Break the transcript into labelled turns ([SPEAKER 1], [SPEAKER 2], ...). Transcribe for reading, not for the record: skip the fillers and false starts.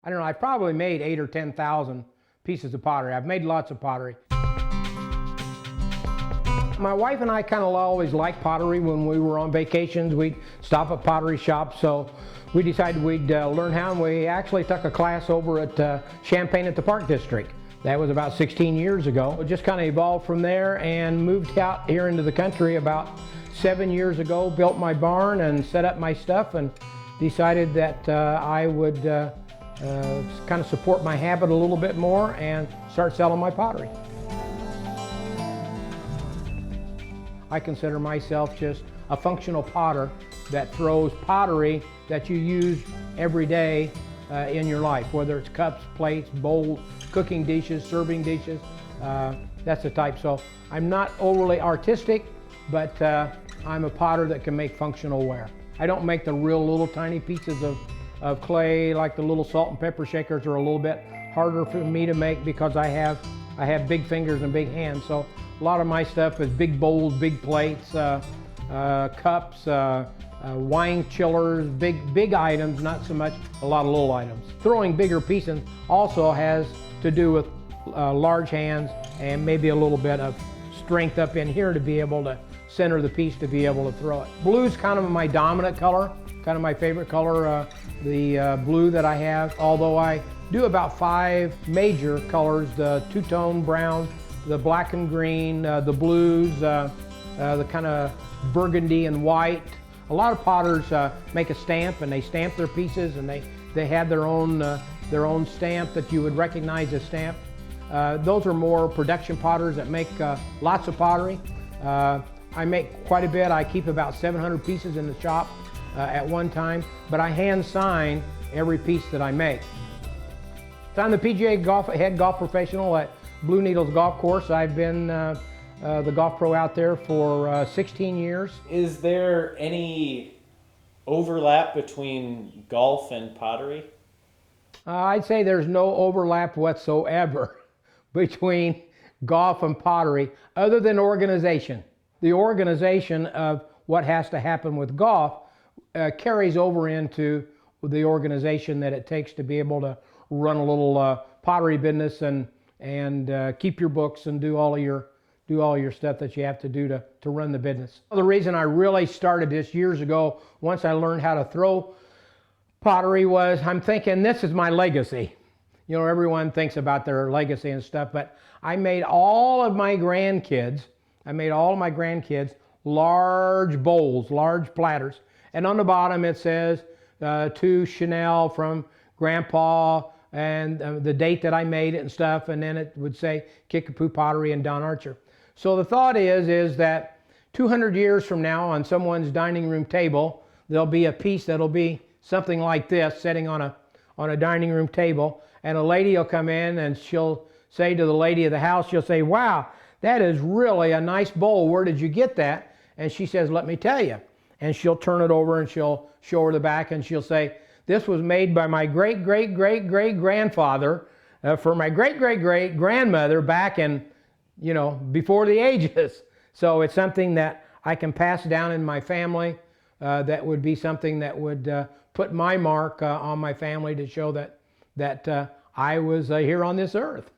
[SPEAKER 1] I don't know, I probably made 8,000 or 10,000 pieces of pottery. I've made lots of pottery. My wife and I kind of always liked pottery. When we were on vacations, we'd stop at pottery shops, so we decided we'd learn how, and we actually took a class over at Champaign at the Park District. That was about 16 years ago. It just kind of evolved from there and moved out here into the country about 7 years ago, built my barn and set up my stuff, and decided that I would kind of support my habit a little bit more and start selling my pottery. I consider myself just a functional potter that throws pottery that you use every day in your life, whether it's cups, plates, bowls, cooking dishes, serving dishes. That's the type. So I'm not overly artistic, but I'm a potter that can make functional ware. I don't make the real little tiny pieces of clay, like the little salt and pepper shakers are a little bit harder for me to make because I have big fingers and big hands. So a lot of my stuff is big bowls, big plates, cups, wine chillers, big items, not so much a lot of little items. Throwing bigger pieces also has to do with large hands and maybe a little bit of strength up in here to be able to center the piece to be able to throw it. Blue's kind of my dominant color, kind of my favorite color, the blue that I have, although I do about 5 major colors: the two-tone brown, the black and green, the blues, the kind of burgundy and white. A lot of potters make a stamp, and they stamp their pieces, and they have their own stamp that you would recognize as stamp. Those are more production potters that make lots of pottery. I make quite a bit. I keep about 700 pieces in the shop at one time, but I hand sign every piece that I make. So I'm the PGA head golf professional at Blue Needles Golf Course. I've been the golf pro out there for 16 years.
[SPEAKER 2] Is there any overlap between golf and pottery?
[SPEAKER 1] I'd say there's no overlap whatsoever between golf and pottery, other than organization. The organization of what has to happen with golf carries over into the organization that it takes to be able to run a little pottery business and keep your books and do all your stuff that you have to do to run the business. The reason I really started this years ago, once I learned how to throw pottery, was I'm thinking, this is my legacy. You know, everyone thinks about their legacy and stuff, but I made all of my grandkids large bowls, large platters, and on the bottom it says to Chanel from Grandpa, and the date that I made it and stuff, and then it would say Kickapoo Pottery and Don Archer. So the thought is that 200 years from now, on someone's dining room table, there'll be a piece that'll be something like this, sitting on a dining room table, and a lady will come in and she'll say to the lady of the house, she'll say, "Wow, that is really a nice bowl. Where did you get that?" And she says, "Let me tell you." And she'll turn it over and she'll show her the back, and she'll say, "This was made by my great-great-great-great-grandfather for my great-great-great-grandmother back in, you know, before the ages." So it's something that I can pass down in my family. That would be something that would put my mark on my family to show that I was here on this earth.